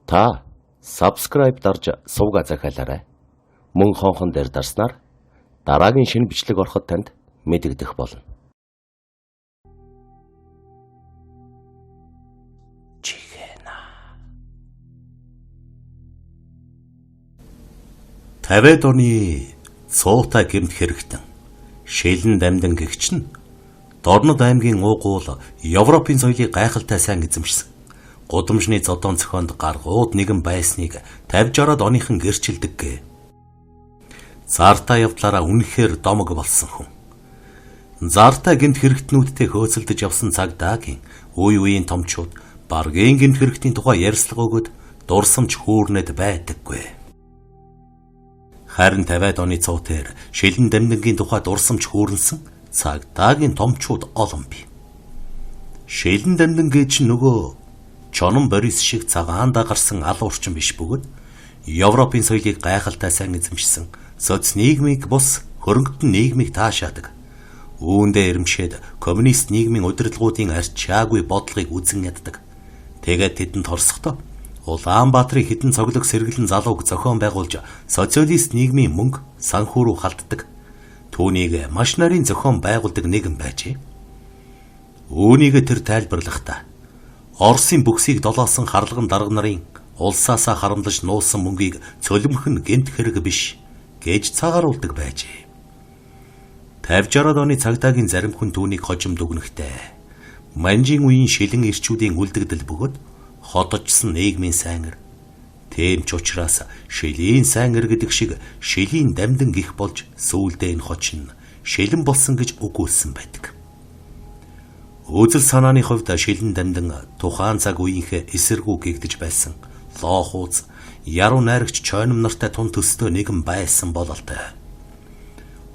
Та subscribe дарж сувга захиалаарай. Мөн хонхон дээр дарснаар дараагийн шинэ бичлэг ороход танд мэдэгдэх болно. Чихэна. 50-ад оны цуутай гэмт хэрэгтэн шилэн дамдан гэгч нь Дорнод аймгийн уугуул Европын соёлыг гайхалтай сайн эзэмшсэн. Гудамжны зодон зохионд гаргууд нэгэн байсныг 50-60-ад оныхан гэрчилдэг. Заартай явдлаараа үнэхээр домог болсон хүн. Заартай гэмт хэрэгтнүүдтэй хөөцөлдөж явсан цагдаагийн үе үеийн томчууд баргийн гэмт хэрэгтийн тухай ярьслага өгöd дурсамж хүүрнэд байдаггүй. Харин 50-ад оны цуутээр шилэн дамдангийн тухай дурсамж хүүрнсэн цагдаагийн томчууд олон бий. Шилэн дамдан гэж нөгөө Чонон Борис шиг цагаандаа гарсан ал урчин биш бөгөөд Европын соёлыг гайхалтай сайн эзэмшсэн соц нийгмийг бус хөрөнгөтөн нийгмийг таашаадаг. Үүндээ ирэмшээд коммунист нийгмийн удирдлагуудын арчаагүй бодлогыг үзэн яддаг. Тэгээд тэдэнд хорсохдоо Улаанбаатарын хідэн цоглог сэргэлэн залууг зохион байгуулж социалист нийгмийн мөнгө санхүү рүү халддаг. Түүнийг маш нарийн зохион байгуулдаг нэгэн байжээ. Үүнийг тэр тайлбарлахдаа Оросын бүксийг долоосон харлаган дарга нарын улсаасаа харамлаж нуусан мөнгийг цөлмөх нь гэмт хэрэг биш гэж цагааруулдаг байжээ. 50-60-ад оны цагдаагийн зарим хүн түүнийг хожимд өгнөхтэй. Манжийн үеийн шилэн ирчүүдийн үлдэгдэл бөгөөд хотожсон нийгмийн сайнэр. Тийм ч учраас шилийн сайнэр гэдэг шиг шилийн дамдан гих болж сүүлдээ энэ хочин шилэн болсон гэж үгүүлсэн байдаг. Үзэл санааны хувьд шилэн дамдан тухайн цаг үеийнхээ эсэргүү гэгдэж байсан лоохууз яруу найрагч чойном нартай тун төстөө нэгэн байсан бололтой.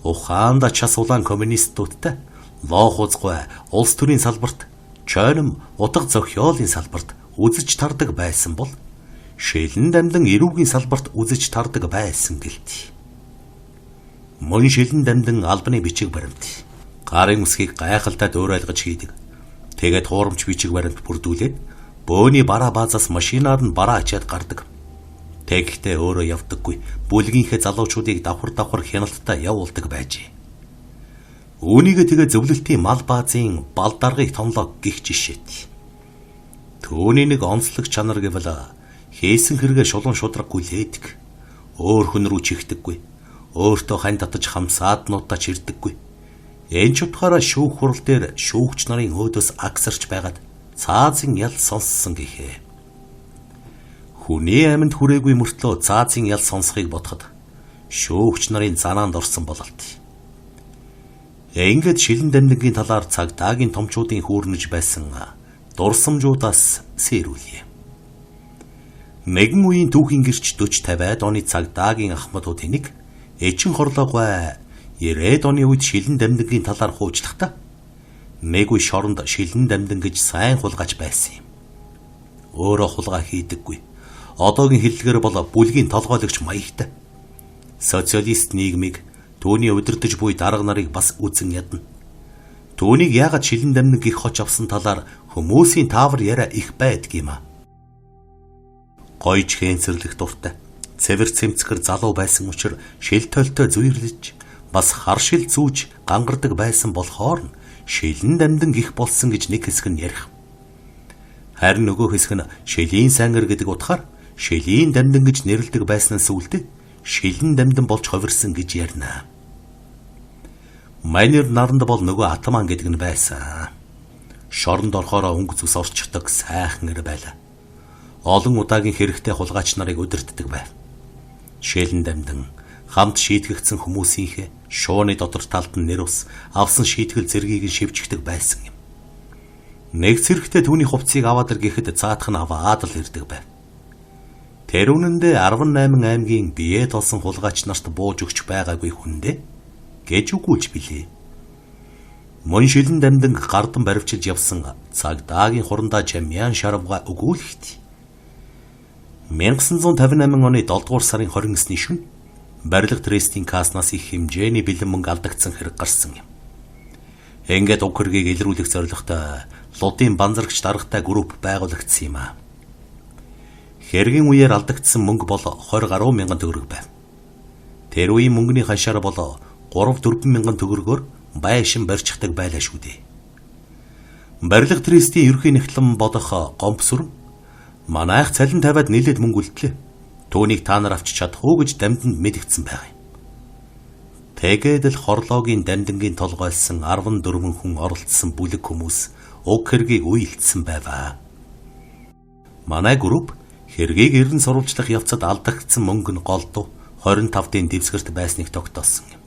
Ухаанда час улаан коммунистуудтай лоохуузгүй улс төрийн салбарт чойном утга зохиолын салбарт үзэж тардаг байсан бол шилэн дамдан эрүүгийн салбарт үзэж тардаг байсан гэлтий. Мөн шилэн дамдан албаны бичиг баримт гарын үсгийг гайхалтай дөөрайлгаж хийдэг. Тэгээд хуурамч бичиг баримт бүрдүүлээд бөөний бараа баазаас машинаар нь бараа ачаад гардаг. Тэгэхдээ өөрөө явдаггүй. Бүлгийнхээ залуучуудыг давхар хяналттай явуулдаг байжээ. Үүнийг тэгээ зөвлөлтийн мал баазын балдаргыг томлоо гих жишээт. Төвний нэг онцлог чанар гэвэл хийсэн хэрэгээ шулуун шудраг гүлээдэг. Өөр хүн рүү чихдэггүй. Өөртөө хань татаж хамсааднуудаа чирдэггүй. Энэ ч утгаараа шүүх хурал дээр шүүгч нарын өөдөөс агсарч байгаад цаазын ял сонссон гэхээ. Хүний аминд хүрээгүй мөртлөө цаазын ял сонсхийг бодоход шүүгч нарын занаанд орсон бололт. Ингээд шилэн дамдангийн талаар цагдаагийн томчуудын хүүрнэж байсан дурсамжуудаас сэрүүлье. Нэгэн үеийн түүхийн гэрч 40-50-ад оны цагдаагийн ахмадуудын нэг эчин хорлогой 90-ад оны үед шилэн дамдангийн талаар хуучлагта нэг үе шоронд шилэн дамдан гэж сайн хулгайч байсан юм. Өөрөө хулгай хийдэггүй. Одоогийн хэллэгээр бол бүлгийн толгойлогч маягтай. Социалист нийгмийг түүний удирдах буй дарга нарыг бас үзэн ядна. Түүнийг яагаад шилэн дамдан гих хоч авсан талаар хүмүүсийн таавар яриа их байдаг юм а. Гойж хэнцэрлэх дуртай. Цэвэр цэмцгэр залуу байсан учраас шил толтой зүйрлэж бас харшил зүүж гангардаг байсан болохоор шилэн дамдан гих болсон гэж нэг хэсэг нь ярих. Харин нөгөө хэсэг нь шилийн сайнэр гэдэг утгаар шилийн дамдан гэж нэрлэдэг байснаас үлдээ шилэн дамдан болж хувирсан гэж ярина. Майнер наранд бол нөгөө атаман гэдэг нь байсан. Шоронд орохороо өнгө зүс орчдог сайхан эр байлаа. Олон удаагийн хэрэгтэй хулгайч нарыг удирддаг байв. Шилэн дамдан хамт шийтгэгдсэн хүмүүсийнхээ шууны дотор талд нь нэр ус авсан шийтгэл зэргийг нь шивжигдэг байсан юм. Нэг зэрэгтэй түүний хувцсыг аваад ир гэхэд заатах нь аваад л ирдэг байв. Тэр үнэндээ 18 аймгийн бие толсон хулгайч нарт бууж өгч байгаагүй хүндээ гэж үгүүлж билээ. Мөн шилэн дамдан гардан баривчилж явсан цагдаагийн хурандаа Жамян Шаравга өгүүлэхт 1958 оны 7 дугаар сарын 29-ний шөнө барилга трестийн каснаас их хэмжээний бэлэн мөнгө алдагдсан хэрэг гарсан юм. Ингээд уг хэргийг илрүүлэх зорилготой луудын банзаргч даргатай групп байгуулагдсан юм а. Хэргийн үеэр алдагдсан мөнгө бол 20 гаруй мянган төгрөг байв. Тэр үеийн мөнгөний ханшаар бол 3-4 мянган төгрөгөөр байшин барьчихдаг байлаа шүү дээ. Барилга трестийн ерхий нэгтлэн бодох гомбсүр манайх цалин тавиад нэлээд мөнгө үлдлээ. Түүнийг та нар авч чадах уу гэж дамданд мэдгдсэн байгаа юм. Тэгээд л хорлоогийн дамдангийн толгойлсон 14 хүн оролцсон бүлэг хүмүүс уг хэргийг үйлдэлсэн байваа. Манай групп хэргийг ерэн сурвалжлах явцад алдагдсан мөнгө нь голдуу 25-ын дэвсгэрт байсныг тогтоосон юм.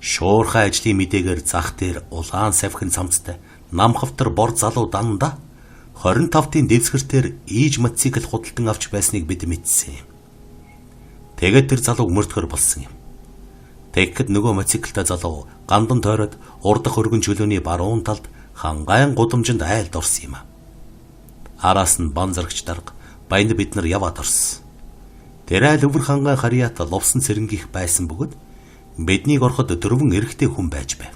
Шуурхай ажлын мэдээгээр зах дээр улаан савхин цамцтай намхавтар бор залуу дандаа 25-ын дэвсгэртээр ийж мотоцикл худалдан авч байсныг бид мэдсэн юм. Тэгээд тэр залууг мөрдөхөр болсон юм. Тэгэхэд нөгөө мотоциклтай залуу гандан тойроод урдах өргөн чөлөөний баруун талд хангайн гудамжинд айлд орсон юм а. Араас нь банзарагч дарга баянд бид нар яваад орсон. Тэр айл өвөр хангай харьяат ловсон цэрэнгийнх байсан бөгөөд биднийг ороход 4 эрэгтэй хүн байж байв.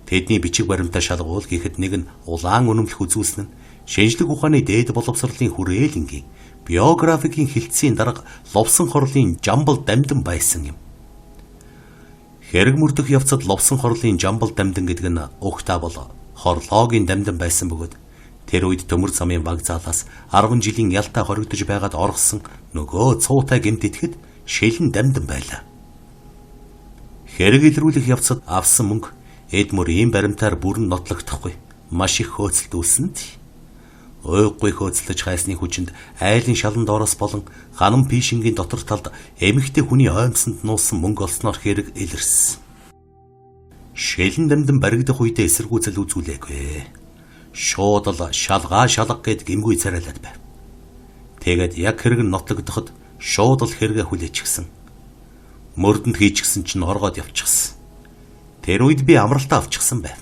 Тэдний бичиг баримтаа шалгуул гэхэд нэг нь улаан үнэмлэх үзүүлсэн нь шинжлэх ухааны дээд боловсролын хүрээлэнгийн биографикийн хилцээний дарга ловсон хорлын жамбал дамдан байсан юм. Хэрэг мөрдөх явцад ловсон хорлын жамбал дамдан гэдэг нь угтаа бол хорлоогийн дамдан байсан бөгөөд тэр үед төмөр замын баг заалаас 10 жилийн ялтаа хоригдож байгаад оргосон нөгөө цуутай гэмт итгэхэд шилэн дамдан байлаа. Хэрэг илрүүлэх явцад авсан мөнгө эдмөр ийм баримтаар бүрэн нотлогдохгүй маш их хөөцөлд үүсэнд ойггүй хөөцлөж хайсны хүчинд айлын шалан доороос болон ханам пишингийн дотор талд эмэгтэй хүний оймсонд нуусан мөнгө олсноор хэрэг илэрсэн. Шилэн дамдан баригдах үедээ эсэргүүцэл үзүүлээгүй. Шууд л шалгаа шалга гэд гимгүй царайлаад байв. Тэгээд яг хэрэг нотлогдоход шууд л хэрэгэ хүлээчихсэн. Мөрдөнд хийчихсэн чинь оргоод явчихсан. Тэр үед би амралтаа авчихсан байв.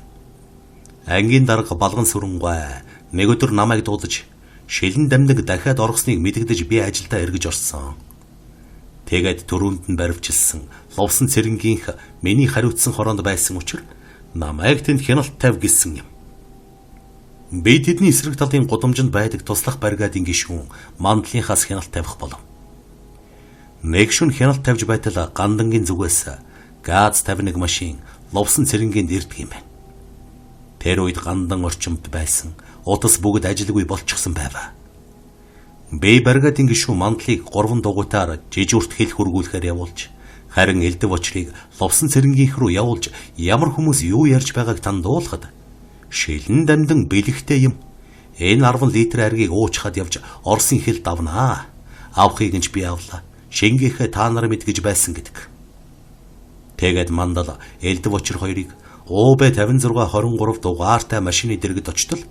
Ангийн дарга балган сүрэнгүй нэг өдөр намайг дуудаж шилэн дамдаг дахиад оргосныг мэдэгдэж би ажилдаа эргэж орсон. Тэгээд төрөнд нь баривчилсан ловсон цэрэнгийнх миний хариуцсан хороонд байсан учраас намайг тэнд хяналт тавь гэсэн юм. Би тэдний эсрэг талын гудамжинд байдаг туслах баригадын гишүүн мандлынхаас хяналт тавих болов. Нэг шөнө хяналт тавьж байтал гандангийн зүгээс газ 51 машин ловсон цэрэнгэнд ирдэг юм байна. Тэр үед гандан орчимд байсан утас бүгд ажилгүй болчихсон байваа. Би баригадын гишүүн мандлыг 3 дугуйтаар жижүүрт хэл хургуулахаар явуулж, харин элдэв очрыг ловсон цэрэнгийнх рүү явуулж ямар хүмүүс юу ярьж байгааг тандуулахад шилэн дамдан бэлэгтэй юм. Энэ 10 литр аргийг уучхад явж Орсын хэл давнаа. Авахыг нь би авлаа. Шингээхэ та нар мэдгэж байсан гэдэг. Тэгээд мандал элдэв очир хоёрыг УБ5623 дугаартай машины дэргэд очтол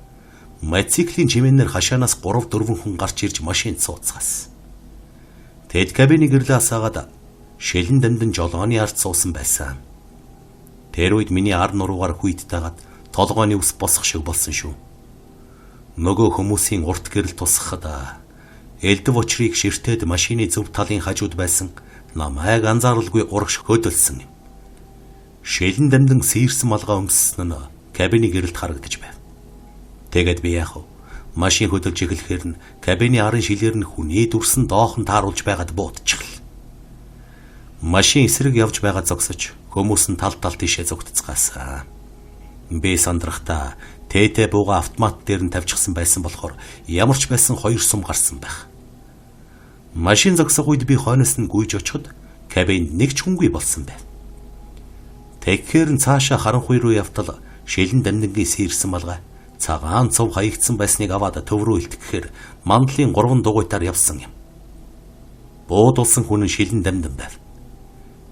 мотоциклийн чимээнээр хашаанаас 3-4 хүн гарч ирж машинд сууцгаас. Тэд кабины гэрлээс агаад шилэн дамдан жолооны ард суусан байсан. Тэр үед миний ар нуруугаар хүйдтэйгаад толгойн ус босох шиг болсон шүү. Нөгөө хүмүүсийн урт гэрэл тусахад элдэв очрыг ширтээд машины зөв талын хажууд байсан намайг анзааралгүй урагш хөдөлсөн юм. Шилэн дамдан сэрсэн малгай өмссөн нь кабины гэрэлд харагдаж байв. Тэгээд би яах вэ? Машин хөдөлж эхлэхээр нь кабины арын шилээр нь хүний дүрсэн доохон тааруулж байгаад буудчихл. Машин эсрэг явж байгаа зогсож хүмүүс нь тал тийшээ зүгтцгаасан. Би сандрахтаа тэтэ бууга автомат дээр нь тавьчихсан байсан болохоор ямар ч байсан 2 сум гарсан байх. Машин зогсох үед би хойноос нь гүйж очиход кабинд нэг ч хүнгүй болсон байв. Тэгэхээр нь цаашаа харанхуй руу явтал шилэн дамдангийн сэрсэн малгай цагаан цов хаягдсан байсныг аваад төв рүү илтгэхээр мандлын 3 дугуйтаар явсан юм. Буудулсан хүн нь шилэн дамдан байв.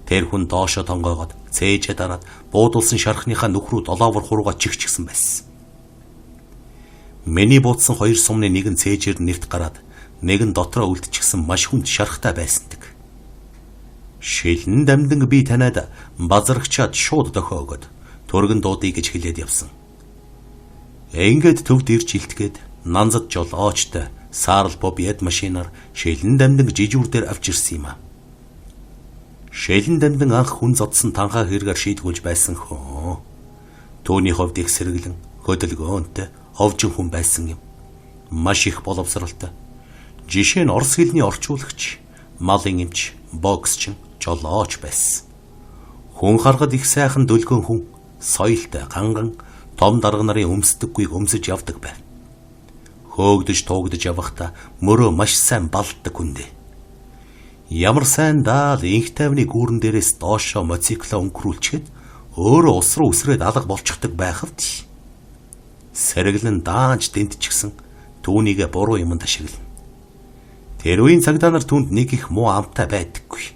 Тэр хүн доошо тонгоогоод цээжээ дараад буудулсан шархныхаа нүх рүү долоовор хурууга чигчгсэн байсан. Миний буудсан 2 сумны нэг нь цээжээр нэвт гараад нэг нь дотроо үлдчихсэн маш хүнд шархтай байсандаг. Шилэн дамдан би танаад базарагчаад шууд дохиогоод түргэн дуудъя гэж хэлээд явсан. Ингээд төвд ирж илтгээд нанзад жолоочтой саарл бобиад машинаар шилэн дамдан жижүүр дээр авч ирсэн юм а. Шилэн дамдан анх хүн зодсон танхаа хэрэгээр шийдгүүлж байсан хөө. Төвний хувьд их сэргэлэн хөдөлгөөнтэй овжин хүн байсан юм. Маш их боловсралтай. Жишээ нь орос хэлний орчуулагч, малын эмч, боксчин, жолооч байсан. Хүн харахад их сайхан дөлгөөн хүн, соёлтой, ганган, том дарга нарын өмсдөггүйг өмсөж явдаг байв. Хөөгдөж туугдж явахдаа мөрөө маш сайн балддаг хүндээ. Ямар сайн даал инх тайвны гүүрэн дээрээс доошоо моцикло өнгөрүүлчихэд өөрөө ус руу үсрээд алга болчихдог байхавд. Сэргэлэн даанч дэнтчихсэн түүнийгээ буруу юмд ашиглана. Тэр үеийн цагдаа нар түүнд нэг их муу амтай байдаггүй.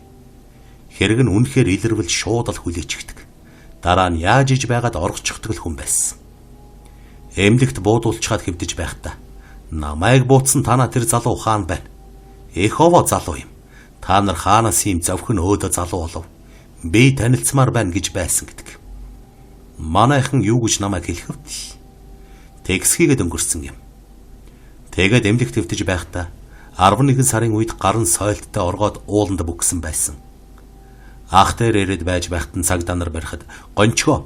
Хэрэг нь үнэхээр илэрвэл шууд л хүлээчихдэг. Дараа нь яаж иж байгаад оргочихдаг хүн байсан. Эмнэлэгт буудуулчаад хэвдэж байхдаа намайг буутсан танаа тэр залуу хаан байна. Их овоо залуу юм. Та нар хаанаас ийм завхин өөдөө залуу болов? Би танилцмаар байна гэж байсан гэдэг. Манайхан юу гэж намайг хэлэхвд? Тэгсхийгээд өнгөрсөн юм. Тэгээд эмнэлэгт хэвдэж байхдаа 11 сарын үед гарын сойлттой оргоод ууланд бүгсэн байсан. Ах дээр ирээд байж байхад нь цагдаа нар барихад гончгоо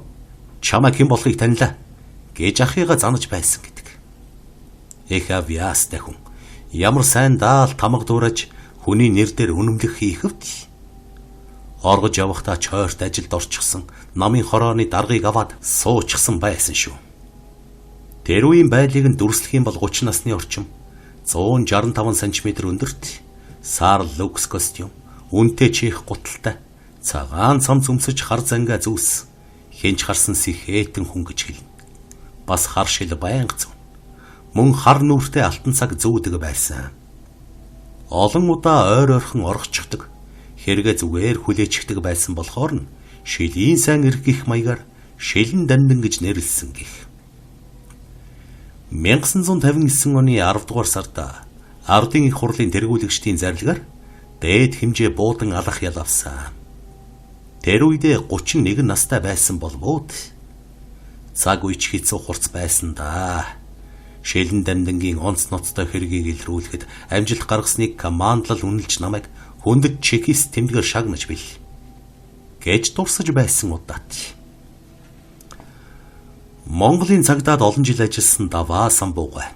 чамайг хэн болохыг танилаа гэж ахыгаа занаж байсан гэдэг. Их авьяастай хүн. Ямар сайн даал тамга дуурайж хүний нэр дээр үнэмлэх хийхвд. Оргож явахдаа чойрт ажилд орчихсон намын хорооны даргыг аваад суучихсан байсан шүү. Тэр үеийн байдлыг нь дүрслэх юм бол 30 насны орчим 165 см өндөрт сар люкс костюм, үнэтэй чих гуталтай, цагаан цам зүмсэж хар зангаа зүүс, хинч харсан сэхэтэн хүн гэж хэлнэ. Бас хар шил баянг зүүн. Мөн хар нүртэй алтан цаг зүүдэг байсан. Олон удаа ойр ойрхон оргочихдаг, хэрэгэ зүгээр хүлээчихдэг байсан болохоор нь шилийн сайн эрх гих маягаар шилэн дамдин гэж нэрлсэн гэх. 1959 оны 10 дугаар сард ардын их хурлын тэргүүлэгчдийн зарилгаар дээд хэмжээ буудан алах ял авсан. Тэр үедээ 31 настай байсан болбоод цаг үеч хэцүү хурц байсан да. Шилэн дамдингийн онц ноцтой хэргийг илрүүлэхэд амжилт гаргасныг командлал үнэлж намайг хүндэт чекист тэмдгээр шагнаж бил. Гэж дурсаж байсан удаад. Монголын цагдаад олон жил ажилласан Даваа Самбуугай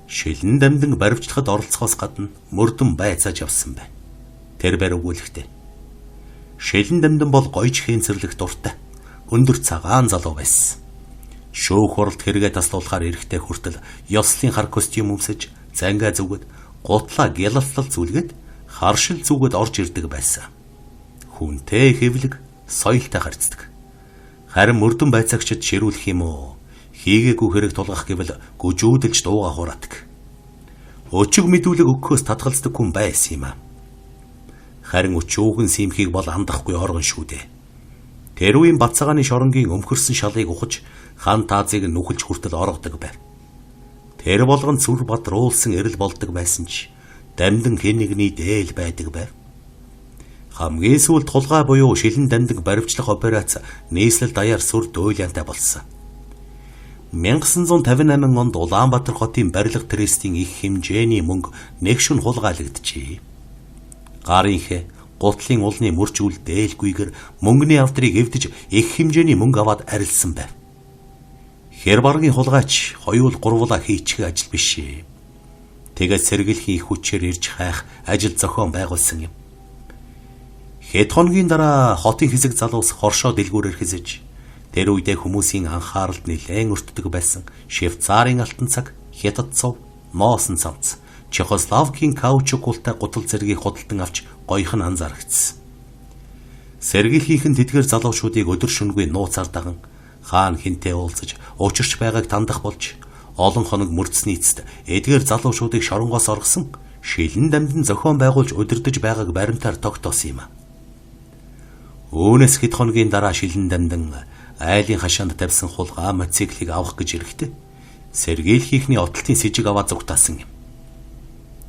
шилэн дамдин баривчлахад оролцохоос гадна мөрдөн байцааж явсан байна. Тэр барь өгүүлэхтэй. Шилэн дамдин бол гоёж хэнцэрлэх дуртай, өндөр цагаан залуу байсан. Шүүх хуралд хэрэгэ таслуулахаар эрэхтэй хүртэл ёслолын хар костюм өмсөж, зангаа зүгэд, гутлаа гялалтлал зүлгээд, харшил зүгэд орж ирдэг байсан. Хүнтэй хэвлэг, соёлтой харьцдаг. Харин мөрдөн байцаагчид ширүүлэх юм уу? Хийгээгүй хэрэг тулгах гэвэл гүжүүдэлж дууга хураадаг. Өчиг мэдүүлэг өгөхөөс татгалздаг хүн байсан юм аа. Харин өчүүгэн симхийг бол андахгүй оргон шүү дээ. Тэр үеийн Бацаагааны шоронгийн өмхөрсөн шалыг ухаж хан таазыг нүхэлж хүртэл оргодог байв. Тэр болгон сүр бадруулсан эрэл болдог байсан ч дамдин хэн нэгний дээл байдаг байв. Хамгийн сүүлд хулгай буюу шилэн дамдин баривчлах операц нийслэл даяар сүр дөөлянтай болсон. 1958 онд Улаанбаатар хотын барилга трестийн их хэмжээний мөнгө нэг шөнө хулгайлагдчихэ. Гарын хэ гутлын улны мөрч үл дээлгүйгээр мөнгөний авдрыг эвдэж их хэмжээний мөнгө аваад арилсан байв. Хэр баргийн хулгайч хоёул гурвуулаа хийчих ажил биш ээ. Тэгээд сэргэлхийн их хүчээр ирж хайх ажил зохион байгуулсан юм. Хэд хоногийн дараа хотын хэсэг залуус хоршоо дэлгүүрээр хэсэж тэр үедээ хүмүүсийн анхааралд нэлээн өртдөг байсан Швейцарын алтан цаг, Хятад цов, ноосон цамц, Чехословакийн каучук ултай гутал зэргийг худалдан авч гоёхон анзаарэгдсэн. Сэргэлхийн тэдгээр залуучуудыг өдөр шөнөгүй нууцаар даган хаан хинтээ уулзаж учирч байгааг тандах болж олон хоног мөрдсөний эцэст эдгээр залуучуудыг шоронгоос оргосон шилэн дамдин зохион байгуулж удирдах байгааг баримтаар тогтоосон юм. Үүнээс хэд хоногийн дараа шилэн дамдин айлын хашаанд тавьсан хулгай моциклийг авах гэж ирэхдээ сэргээлхийнхний отолтын сэжиг аваад зугтаасан юм.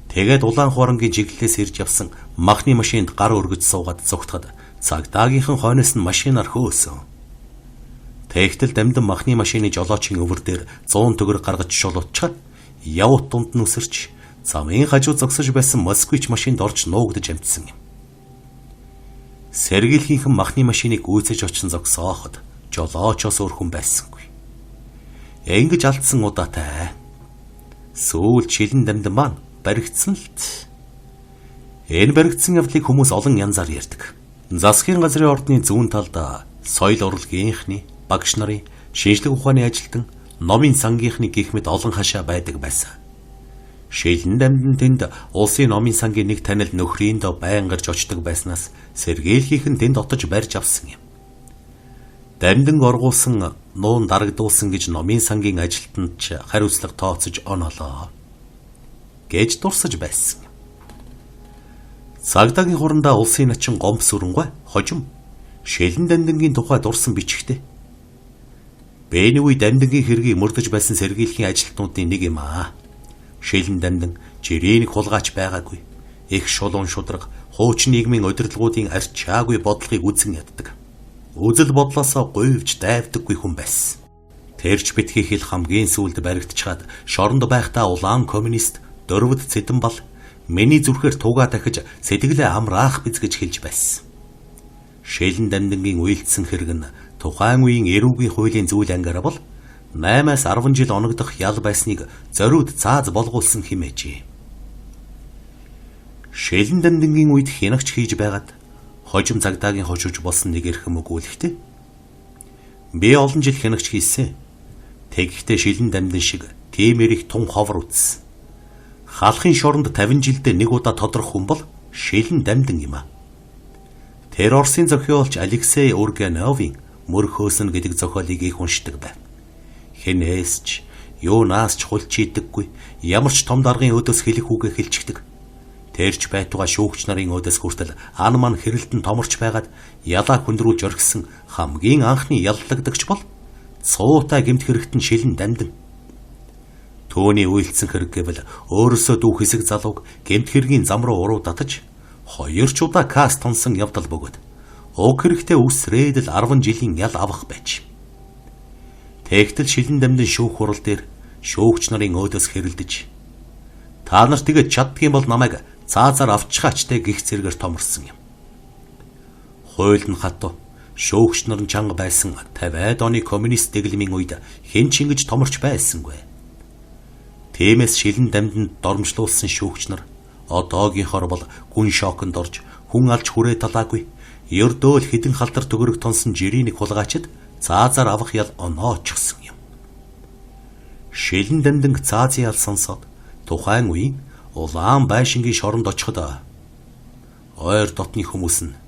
Тэгээд улаан хурангийн чиглэлээс ирж явсан махны машинд гар өргөж суугаад зугтахад цагдаагийнхан хойноос нь машинаар хөөсөн. Тэгтэл дамдин махны машины жолоочийн өвөр дээр 100 төгрөг гаргаж шулуутчихад явут дунд нь үсэрч замын хажуу зогсож байсан москвич машинд орж нуугдж амтсан юм. Сэргээлхийнхэн махны машиныг гүйцэж очин зогсооход жолоочоос өөр хүн байсангүй. Ингэж алдсан удаатай. Сүүлд шилэн дамдин маань баригдсан л т. Энэ баригдсан явдлыг хүмүүс олон янзаар ярьдаг. Засгийн газрын ордны зүүн талд соёл урлагийнхны, багш нарын, шинжлэх ухааны ажилтан, номын сангийнхны гэх мэт олон хашаа байдаг байсан. Шилэн дамдын тэнд улсын номын сангийн нэг танил нөхрийн доо байнга гарч очдог байснаас сэргээлхийнхэн тэнд отож барьж авсан юм. Дамдин оргуулсан, нуун дарагдуулсан гэж номын сангийн ажилтнад ч хариуцлага тооцож оноолоо гэж дурсаж байсан. Цагдаагийн хурандаа улсын начин гомб сүрэнгой хожим Шилэн дамдингийн тухай дурсан бичгтээ. Бэний үе дамдингийн хэргийг мөрдөж байсан сэргийлхийн ажилтнуудын нэг юм аа. Шилэн дамдин жирээний хулгайч байгаагүй. Их шулуун шудраг хуучин нийгмийн удирдлагуудын арчаагүй бодлогыг үзэн яддаг. Үзэл бодлосоо гуйвж дайвдаггүй хүн байсан. Тэрч битгий хэл хамгийн сүүлд баригдчихад шоронд байхдаа улаан коммунист дөрвөд цэдэн бол миний зүрхээр тугаа дахиж сэтгэлээ амраах биз гэж хэлж байсан. Шилэн дамдингийн үйлдсэн хэрэг нь тухайн үеийн эрүүгийн хуулийн зүйл ангиар бол 8-10 жил оногдох ял байсныг зориуд цааз болгуулсан хэмээжээ. Шилэн дамдингийн үед хянагч хийж байгаад хожим цагдаагийн хожууж болсон нэг эрхэм өгүүлэхтэй. Би олон жил хянагч хийсэн. Тэгэхдээ Шилэн дамдин шиг тийм эрих тун ховор үтсэн. Халахын шоронд 50 жилдээ нэг удаа тодрох хүн бол Шилэн дамдин юм а. Тэр Оросын зохиолч Алексей Ургановын Мөрхөөсөн гэдэг зохиолыг их уншдаг байв. Хэнээс ч юунаас ч хулч идэггүй, ямар ч том даргын өдөөс хэлэх үгээ хэлчихдэг. Тэрч байтугай шүүгч нарын өдөөс хүртэл ан ман хэрэлдэн томорч байгаад ялаа хүндрүүлж орхисон хамгийн анхны яллагдагч бол цуутай гэмт хэрэгтэн Шилэн дамдин. Төвний үйлдсэн хэрэг гэвэл өөрөөсөө дүү хэсэг залууг гэмт хэргийн зам руу уруу татаж 2 ч удаа каст тонсон явдал бөгөөд уг хэрэгтэй үсрээд л 10 жилийн ял авах байж. Тэгтэл Шилэн дамдин шүүх хурал дээр шүүгч нарын өөдөөс хэрэлдэж та нар тэгээд чаддгийн бол намайг цаазаар авчихаачтай гих зэрэгээр томорсон юм. Хууль нь хатуу шүүгч нар чанга байсан 50-аад оны коммунист дэглэмийн үед хэн ч ингэж томорч байсангүй. Тиймээс Шилэн дамдинд дормжлуулсан шүүгч нар одоогийнхоор бол гүн шоконд орж хүн алж хүрээ талаагүй. Ердөө л хідэн халдар төгөрөг тонсон жирийн хулгайчид цаазаар авах ял оноочихсон юм. Шилэн дамдин цаазын ял сонсоод тухайн үеийн улаан байшингийн шоронд очиход ойр дотны хүмүүс нь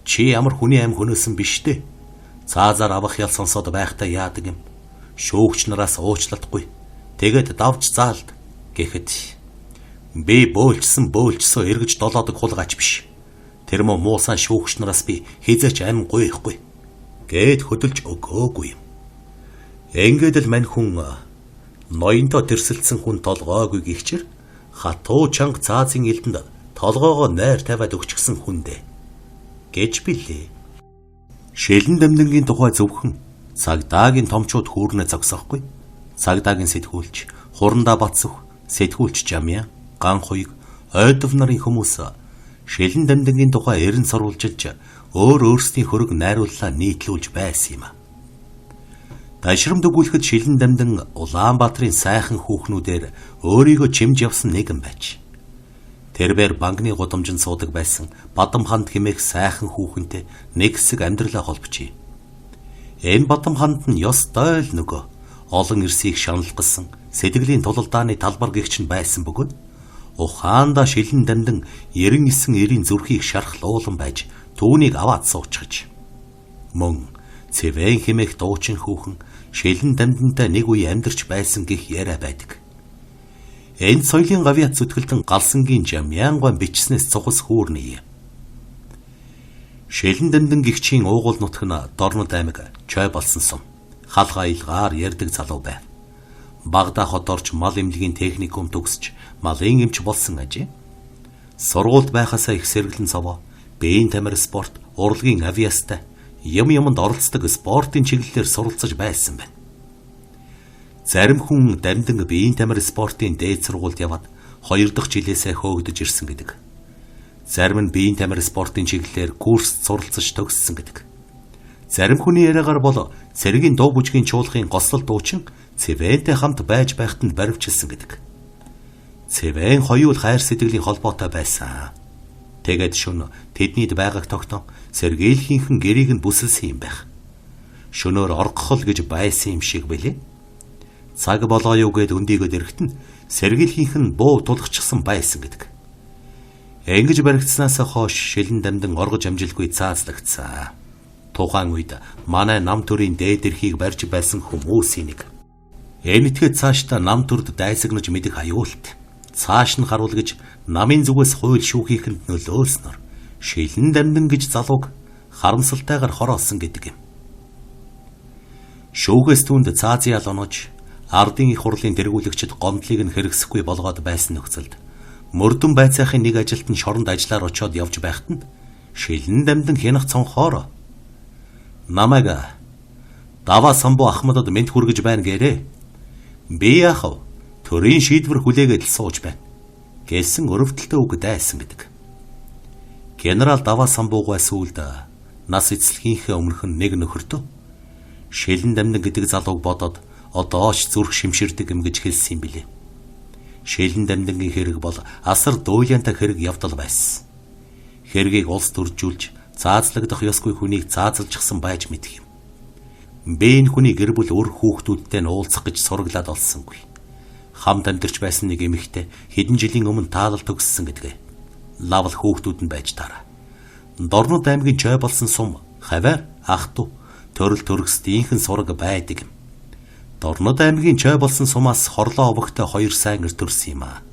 чи ямар хүний аим хөнөөсөн биш дээ. Цаазаар авах ял сонсоод байхдаа яадаг юм. Шүүгч нараас уучлалтгүй. Тэгээд давж заалд гэхэд би бөөлжсөн эргэж долоодог хулгайч биш. Тэр муусан шүүгч нараас би хизээч аим гуйхгүй гэд хөдөлж өгөөгүй юм. Ингээд л мань хүн ноёнтой тэрсэлсэн хүн толгойгүй гихчээр хатуу чанга цаазын элдэнд толгоогоо найр тавиад өгчихсөн хүндээ гэж билээ. Шилэн дамдингийн тухай зөвхөн цагдаагийн томчууд хүүрнэ зогсоохгүй. Цагдаагийн сэтгүүлч, хурандаа Батсүх, сэтгүүлч Жамья, Ган хуйг, ойдов нарын хүмүүс Шилэн дамдингийн тухай эрен сурвалжилж өөрсдийн хөрөг найрууллаа нийтлүүлж байсан юм а. Ташрамд өгүүлэхэд Шилэн дамдин Улаанбаатарын сайхан хүүхнүүдээр өөрийгөө чимж явсан нэгэн байж. Тэрбээр банкны гудамжинд суудаг байсан Бадам ханд хэмээх сайхан хүүхэнтэй нэг хэсэг амьдралаа холбожээ. Энэ Бадам ханд нь ёстой л нөгөө олон эрсийг шаналгасан сэтгэлийн тулалдааны талбар гэгч нь байсан бөгөөд ухаанда Шилэн дамдин 99 эрийн зүрхийг шархлуулан байж түүнийг аваад суучгаж. Мөн Цэвэн хэмээх дуучин хүүхэн Шилэн дамдинтай нэг үе амьдарч байсан гэх яриа байдаг. Энэ соёлын гавьяат зүтгэлтэн галсангийн Жамьянгой бичснээс цухас хүүрнэ. Шилэн дамдин гихчийн уугуул нутг нь Дорнод аймаг Чой болсон сум. Халх аялгаар ярддаг залуу байв. Багада хот орж мал эмнэлгийн техникум төгсөж малын эмч болсон ажээ. Сургуульд байхасаа их сэргэлэн совоо, биеийн тамир спорт, урлагийн авиастай юмд оролцдог спортын чиглэлээр суралцаж байсан байна. Зарим хүн дамдин биеийн тамир спортын дээд сургуульд яваад 2 дахь жилээсээ хөөгдөж ирсэн гэдэг. Зарим нь биеийн тамир спортын чиглэлээр курст суралцаж төгссөн гэдэг. Зарим хүний яриагаар бол цэргийн дуу бүжгийн чуулгын гослол дуучин Цэвэнтэй хамт байж байхад нь баривчилсан гэдэг. Цэвэн хоёул хайр сэтгэлийн холбоотой байсан. Тэгээд шөнө тэднийд байгааг тогтон сэргээлхийнхэн гэрийг нь бүсэлсэн юм байх. Шөнөөр оргохол гэж байсан юм шиг билээ. Цаг болоо юу гэд өндийгөд эрэхтэн сэргээлхийнхэн буу тулгчсан байсан гэдэг. Ингэж баригдсанаас хойш шилэн дамдан оргож амжилгүй цаазлагдсан. Тухайн үед манай нам төрийн дээд эрхийг барьж байсан хүмүүсийн нэг. Энэтхэ цаашдаа нам төрд дайсагнаж мэдэх аюулт. Цааш нь харуул гэж намын зүгээс хууль шүүхийхэнд нөлөөлснөр шилэн дамдан гэж залууг харамсалтайгаар хороолсон гэдэг юм. Шүүгээс түнд цаазын ял онож ардын их хурлын тэргүүлэгчид гомдлыг нь хэрэгсэхгүй болгоод байсан нөхцөлд мөрдөн байцаахын нэг ажилт нь шоронд ажиллаар очиод явж байхад нь шилэн дамдан хянах цонхоор намайг даваа самбуу ахмадад мэд хүргэж байна гэрээ. Би яахав төрийн шийдвэр хүлээгээд сууж байна гэсэн өрөвдөлтөө үг дайсан гэдэг. Генерал даваа самбуугаа сүүлд нас эцэлхийнхээ өмнөх нь нэг нөхөртөө шилэн дамдан гэдэг залууг бодоод одооч зүрх шимширдэг юм гэж хэлсэн юм билээ. Шилэн дамдангийн хэрэг бол асар дуйлянтай хэрэг явдал байсан. Хэргийг улс төржүүлж цаазлагдах ёсгүй хүнийг цаазалжсан байж мэдэх юм. Би энэ хүний гэр бүл өр хүүхдүүдтэй нь уулзах гэж сураглаад олсонгүй. Хамт амьдарч байсан нэг эмэгтэй хэдэн жилийн өмнө таалал төгссөн гэдгээ. Лавл хүүхдүүд нь байж таараа. Дорнод аймгийн чой болсон сум, хавар, ах トゥ, төрөл төрөсд ийхэн сураг байдаг юм. Дорнод аймгийн чой болсон сумаас хорлоо овогтой хоёр сайн эр төрсөн юм аа.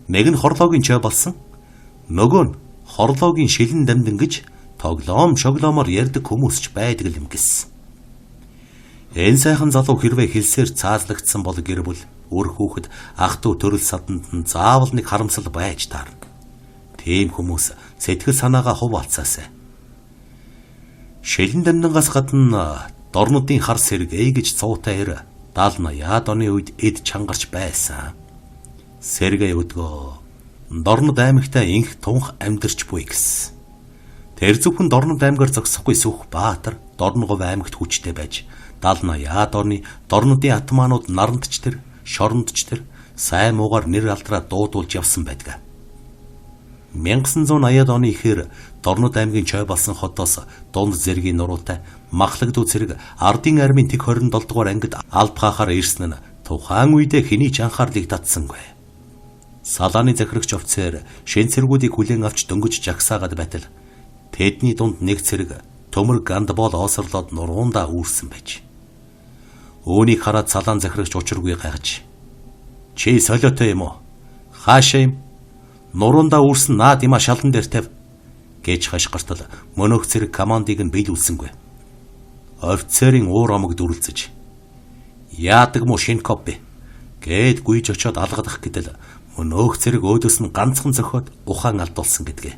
Нэг нь хорлоогийн чой болсон, нөгөө нь хорлоогийн шилэн дамдан гэж тоглоом шоглоомоор ярьдаг хүмүүс ч байдаг юм гэсэн. Энэ сайхан залуу хэрвээ хэлсээр цаазлагдсан бол гэр бүл өр хүүхэд ах トゥ төрөл саданд нь заавал нэг харамсал байж таарна. Тийм хүмүүс сэтгэл санаагаа хув алцаасай. Шилэн дамдангаас гадна дорнодын хар сэргээ гэж цуутай ир 70-80-аад оны үед эд чангарч байсан. Сэргээ өдгөө дорнод аймагтай инх тунх амьдарч буй гэсэн. Тэр зөвхөн дорнод аймгаар зогсохгүй Сүх Баатар Дорногов аймагт хүчтэй байж 70-80-аад оны дорнодын атманууд нарандч тэр, шорондч тэр сайн муугаар нэр алдраа дуудуулж явсан байдаг. 1980-аад оны ихэр Дорнод аймгийн чой болсон хотоос дунд зэргийн нуруутай махлагдуу цэрэг ардын армийн тэг 27 дугаар ангид алд хаахаар ирсэн нь тухайн үедээ хэний ч анхаарлыг татсангүй. Салааны захирагч офицер шин цэргүүдийг хүлээн авч дөнгөж жагсаагаад байтал тэдний дунд нэг цэрэг төмөр гандбол оосрлоод нуруундаа үүрсэн байж. Үүнийг хараад салаан захирагч учиргүй гайхаж "Чи солиотой юм уу? Хаашаа юм? Нуруундаа үүрсэн наад юма шалан дээр тавь" гэж хашгиртал мөнөөх цэрэг командыг нь биелүүлсэнгүй. Офицерын уур омог дүрлцэж "Яадаг мó шинкоп бэ?" гэд гүйж очиод алгадах гэдэл мөнөөх цэрэг өөдөөс нь ганцхан зөхиод ухаан алдуулсан гэдгээ.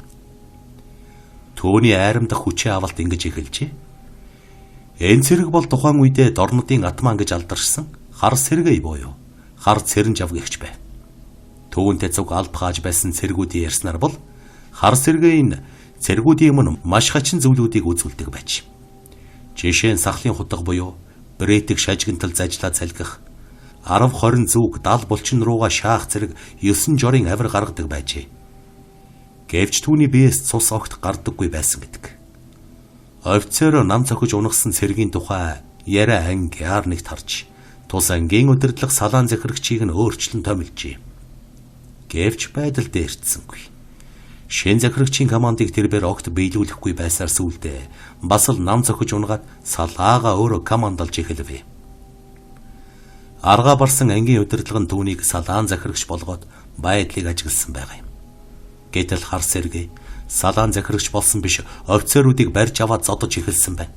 Төвний айрамдах хүчээ авалт ингэж эхэлжээ. Энэ цэрэг бол тухайн үедээ Дорнодын атман гэж алдаршсан хар сэргээ буюу хар цэрэн жавгэгч байв. Түүнтэй зүг алб хааж байсан цэргүүдийн ярьснаар бол хар сэргээний цэргүүдийн өмнө маш хачин зүйлүүдийг үзүүлдэг байж. Жишээ нь сахлын хутга буюу брэйтэг шажигнтал зажлаа залгих, 10-20 зүг 70 булчин руугаа шаах зэрэг 9 жорын авир гаргадаг байжээ. Гэвч түүний биеэс цус огт гардаггүй байсан гэдэг. Офицер нам цохиж унагсан цэргийн тухай яриа ангиар нэгт харж тус ангийн удирдлага салаан захирагчийг нь өөрчлөн томилжээ. Гэвч байдал дээрчсэнгүй. Шин захирагчийн командыг тэрбээр огт биелүүлэхгүй байсаар сүүлдээ бас л нам цохиж унгаад салаагаа өөрөө командалж эхэлвэ. Арга барсан ангийн удирдлага нь түүнийг салаан захирагч болгоод байдлыг ажигласан байгаа юм. Гэтэл хар сэргээ салаан захирагч болсон биш офицеруудыг барьж аваад зодож эхэлсэн байна.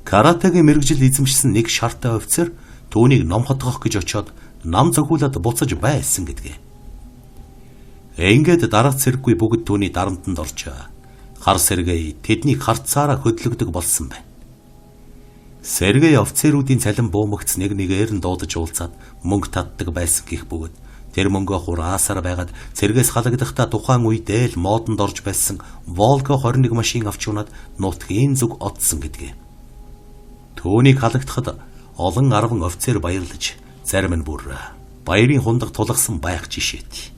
Каратегийн мэрэгжил эзэмшсэн нэг шартай офицер түүнийг номхотгох гэж очиод нам зохиулаад буцаж байсан гэдгээ. Ингээд дараах цэрэггүй бүгд түүний дарамтанд орж хар сэргээ тэднийг харцаараа хөдлөгдөг болсон байна. Сэргээ офицеруудын цалин буумагц нэг нэгээр нь дуудаж уулзаад мөнгө татдаг байсан гэх бөгөөд тэр мөнгөө хураасаар байгаад цэргээс халагдахтаа тухайн үедээ л модонд орж байсан Volga 21 машин авч унаад нутгийн зүг одсон гэдгээ. Түүнийг халагдахад олон 10 офицер баярлаж зарим нь бүр баярын хундаг тулгсан байх жишээт.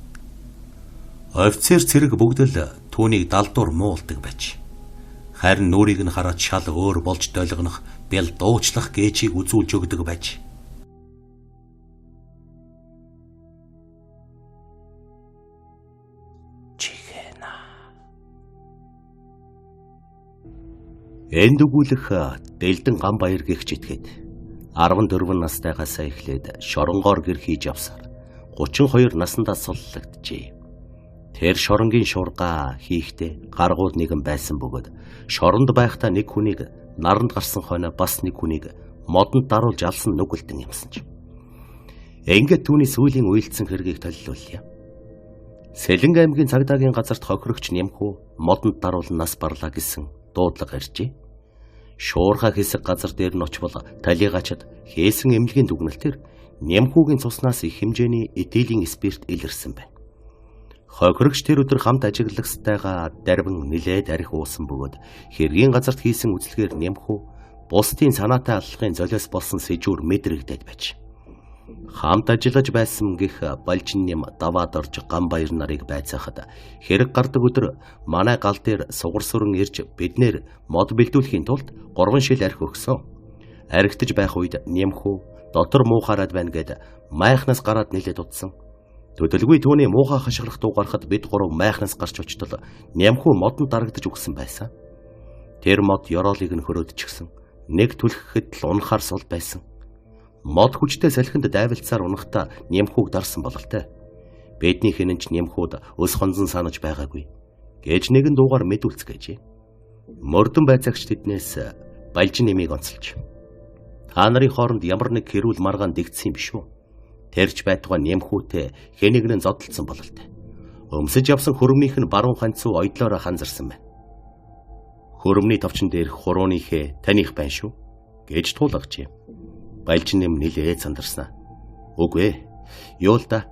Офицер цэрэг бүгд л түүнийг далдуур муулдаг байж. Харин нүрийг нь хараад шал өөр болж дойлгонох бэл дуучлах гээжийг үзүүлж өгдөг байж. Чихэна. Энд өгүүлэх Дэлдэн Ганбаяр гихч итгээд 14 настайгаас эхлээд шоронгоор гэр хийж явсаар 32 наснда суллагджээ. Тэр шоронгийн шуурга хийхдээ гаргуул нэгэн байсан бөгөөд шоронд байхдаа нэг хүнийг наранд гарсан хойно бас нэг хүнийг модонд даруулж алсан нүгэлтэн юмсан ч. Ингээд түүний сүүлийн уйлдсан хэргийг толилуулъя. Сэлэнг аймгийн цагдаагийн газарт хохирогч Нямхүү модонд даруулан нас барлаа гэсэн дуудлага иржээ. Шуурга хэсэг газар дээр нь очвол талигачд хээсэн эмнэлгийн дүгнэлтээр Нямхүүгийн цуснаас их хэмжээний этилийн спирт илэрсэн байна. Хохирогч тэр өдөр хамт ажиглагстайгаа дарвин нилээд арх уусан бөгөөд хэргийн газарт хийсэн үзлэгээр Нямхүү бусдын санаатай аллахын золиос болсон сэжүүр мэдрэгдээд байж. Хамт ажиллаж байсан гих Балжин нэм даваад орж Ганбаяр нарыг байцаахад хэрэг гардаг өдөр манай гал дээр сугар сүрэн ирж биднэр мод бэлдүүлэхийн тулд 3 шил арх өгсөн. Архитаж байх үед Нямхүү дотор муухаарад байна гэд майхнаас гараад нилээд утсан. Төдөлгүй түүний муухай хашгирах дуу гарахад бид гурав майхнаас гарч очтол Нямхүү модонд дарагдаж өгсөн байсан. Тэр мод ёроолыг нь хөрөөдчихсэн. Нэг түлхэхэд л унахаар сул байсан. Мод хүчтэй салхинд дайвалцаар унахта Нямхүүг дарсан бололтой. Бидний хинэнч Нямхүүд өс хонзон санаж байгаагүй. Гэж нэгэн дуугаар мэдүүлцгээжээ. Мордон байцаагч тэднээс Балжин нэмийг онцолж. Та нарын хооронд ямар нэг хэрүүл маргаан дэгдсэн юм биш үү? Тэрч байтугай Нямхүүтэй хэнийг нь зодтолсон бололтой. Өмсөж явсан хөрөмнийх нь баруун ханцуу ойдлоороо ханзарсан байна. Хөрөмний товчон дээрх хурууныхээ таних байна шүү гэж туулгажээ. Балжин нэм нилээ сандарснаа. Үгүй ээ. Юу л да.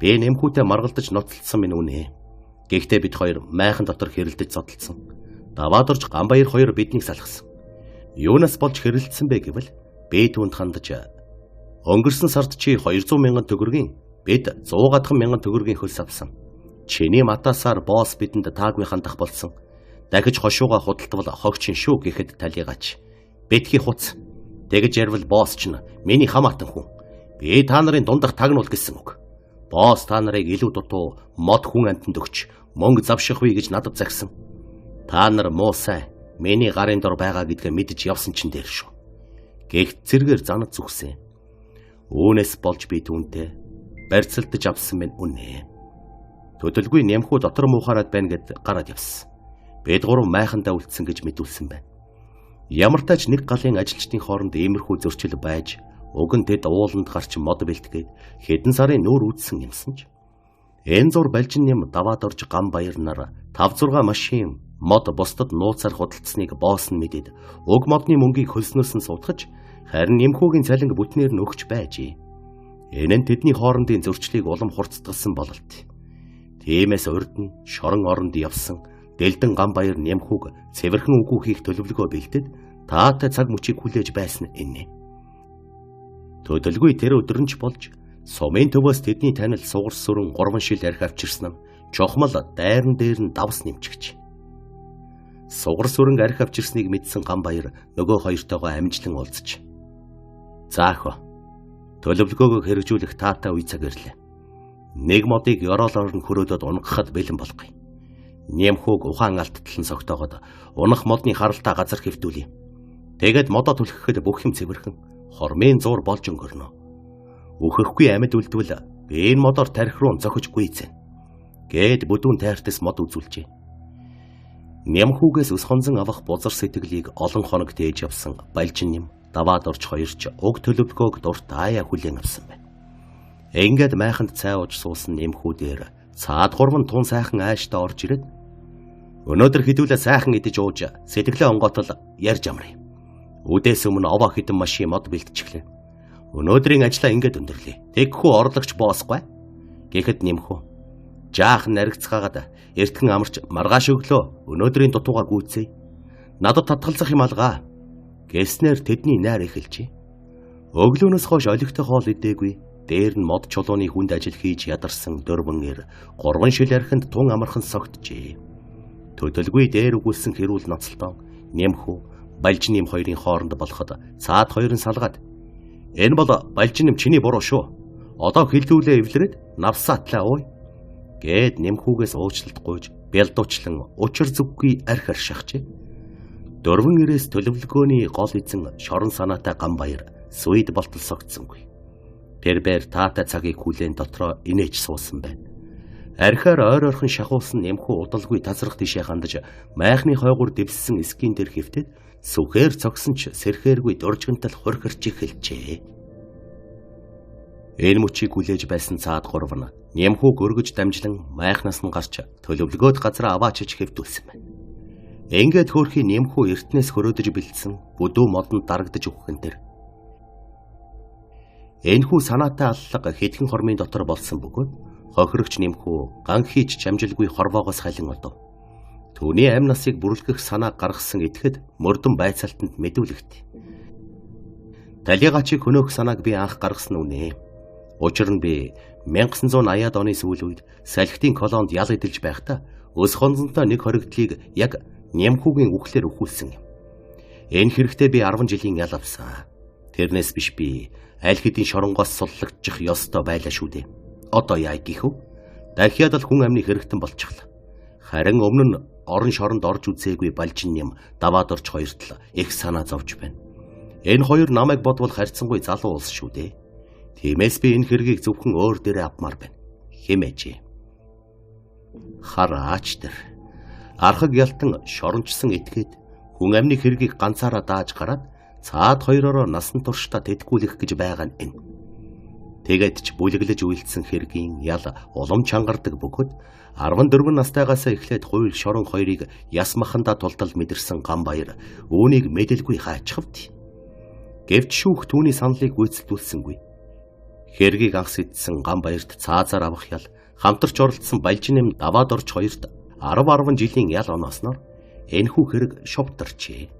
Би Нямхүүтэй маргалдаж ноцлцсон минь үнэ. Гэхдээ бид хоёр майхан дотор хэрэлдэж зодтолсон. Даваад орж Ганбаяр хоёр биднийг салгасан. Юунаас болж хэрэлдсэн бэ гэвэл би түүнд хандаж өнгөрсөн сард чи 200 мянган төгрөгийн бид 100 гадхан мянган төгрөгийн хөлс авсан. Чиний матасаар босс бидэнд таагүй хандах болсон. Дахиж хошууга худалдвал хогчин шүү гэхэд талигач. Битгий хуц. Тэгж ярил босс ч миний хамаатан хүн. Би та нарын дундах тагнуул гэсэн үг. Босс та нарыг илүү дутуу мод хүн амтанд өгч мөнгө завшихвэ гэж надад загсан. Та нар муу сайн миний гарын дор байгаа гэдгээ мэдж явсан чин дээр шүү. Гэгт зэргээр занад зүгсэн. Үүнээс болж би түүнтэй барьцалтаж авсан минь үнэ. Төдөлгүй Нямхүү дотор муухаарад байна гэд гараад явсан. Бид гурав майхандаа үлдсэн гэж мэдүүлсэн байна. Ямар тач нэг галын ажилчдын хооронд иймэрхүү зөрчил байж, уг нь тэд ууланд гарч мод бэлтгээд хэдэн сарын нүүр үүдсэн юмсан ч. Энэ зур Балжин нэм даваад орж Ганбаяр нар 5-6 машин мод бусдад нууцаар худалдсныг босс нь мэдээд уг модны мөнгийг хөлснөөс нь суудгаж харин Нямхүүгийн цалинг бүтнээр нь өгч байжээ. Энэ нь тэдний хоорондын зөрчлийг улам хурцдгалсан бололт. Тиймээс урд нь шорон оронд явсан Дэлдэн Ганбаяр Нямхүүг цэвэрхэн үгүй хийх төлөвлөгөө бэлдээд таатай цаг мөчийг хүлээж байсан энэ. Төдөлгүй тэр өдрөнч болж сумын төвөөс тэдний танил сугар сүрэн 3 шил арх авчирсан нь чухмал дайран дээр нь давс нэмчгч. Сугар сүрэн арх авчирсныг мэдсэн Ганбаяр нөгөө хоёртойгоо амжилан уулзч. Заах. Төлөвлөгөөгөө хэрэгжүүлэх таатай үе цаг ирлээ. Нэг модыг ёроолоор нь хөрөөдөд унгахад бэлэн болгоё. Нямхүүг ухаан алттал нь согтоогоод унах модны харалтаа газар хэвтүүлье. Тэгээд модоо түлхэхэд бүх юм цэвэрхэн хормын зур болж өнгөрнө. Үхэхгүй амьд үлдвэл би энэ модоор тарих руу зохиж гүйцэн. Гэд бүдүүн тайртас мод үзүүлжээ. Нямхүүгээс өс хонзон авах бузар сэтгэлийг олон хоног тээж явсан Балжин нэм даваад орж хоёрч уг төлөвлөгөөг дурт аяа хүлээн авсан байна. Ингээд майханд цай ууж суусан Нямхүү дээр цаад гурван тун сайхан ааштай орж ирээд өнөөдөр хэдүүлээ сайхан идэж ууж сэтгэлээ онгоотол ярьж амрая. Үдээс өмнө овоо хідэн машин мод бэлтчихлээ. Өнөөдрийн ажлаа ингээд өндөрлөе. Тэгхүү орлогч боосгүй. Гэхэд Нямхүү жаахан наригцгаагаад эртхэн амарч маргааш өглөө өнөөдрийн дутууга гүйцэе. Надад татгалзах юм алгаа. Гэснээр тэдний найр эхэлжээ. Өглөөнөөс хойш олигтой хоол идээгүй, Дээр нь мод чулууны хүнд ажил хийж ядарсан дөрвөн эр 3 шил архинд тун амархан согтжээ. Төдөлгүй дээр өгүүлсэн хэрүүл ноцолтоо нэмхүү балжин нэм хоёрын хооронд болоход цаад хоёр нь салгаад энэ бол балжин нэм чиний буруу шүү. Одоо хилдүүлээ эвлэрээд навсаатлаа ой гэд нэмхүүгээс уучлалт гуйж бялдуучлан учир зүггүй арх аршихжээ. Дөрвөн эрээс төлөвлөгөөний гол эзэн шорон санаатай Ганбаяр Суйд болтол согтсонгүй. Тэр бээр таатай цагийг хүлээн дотроо инээж суусан байна. Архиар ойр ойрхон шахуулсан нэмхүү удалгүй тазрах тишээ хандаж майхны хойгуур дэвссэн эскийн дээр хөвтөд сүхээр цогсон ч сэрхээргүй дуржигнтал хурхирч эхэлжээ. Энэ мөчийг хүлээж байсан цаад гурав нь нэмхүү гөргөж дамжлан майхнаас нь гарч төлөвлөгөөд газар аваачиж хэвтүүлсэн байна. Ингээд хөөрхийн нэмхүү эртнээс хөрөөдөж бэлдсэн бүдүү модонд дарагдаж өгөх нь тэр. Энэхүү санаатай аллага хэдхэн хормын дотор болсон бөгөөд хохирогч нэмхүү ган хийж чамжилгүй хорвоогоос халин одов. Түүний амь насыг бүрлгэх санаа гаргасан итгэхэд мөрдөн байцаалтанд мэдүүлэгт. Талигачийг хөнөөх санааг би анх гаргасан үнэ. Учир нь би 1980-ад оны сүүл үед салхитын колонд ял эдэлж байхдаа өс хонзонтой нэг хоригдлыг яг нэмхүүгийн үхлээр өхүүлсэн юм. Энэ хэрэгтэй би 10 жилийн ял авсан. Тэрнээс биш би аль хэдийн шоронгоос суллагдчих ёстой байлаа шүү дээ. Одоо яа гэх вэ? Дахиад л хүн амны хэрэгтэн болчихлоо. Харин өмнө нь орон шоронд орж үзээгүй балжин юм даваад орж хоёрт л их санаа зовж байна. Энэ хоёр намайг бодвол харьцангуй залуу улс шүү дээ. Тиймээс би энэ хэргийг зөвхөн өөр дээрээ авмаар байна. Хэмээжээ. Хараач тэр. Архаг ялтан шорончсон этгээд хүн амны хэргийг ганцаараа дааж гараад цаад хоёроо насан туршдаа тэтгэүүлэх гэж байгаа нь энэ. Тэгээд ч бүлэглэж үйлдсэн хэргийн ял улам чангардаг бөгөөд 14 настайгаас эхлээд хууль шорон хоёрыг ясмахандаа тултал мэдэрсэн Ганбаяр үүнийг мэдэлгүй хайчхавд. Гэвч шүүх түүний саналыг гүйцэтгүүлсэнгүй. Хэргийг анх сэдсэн Ганбаярт цаазаар авах ял хамтарч оролцсон балжин нэм даваад орж хоёрт 10 жилийн ял оноосноор энэхүү хэрэг шовдорчээ.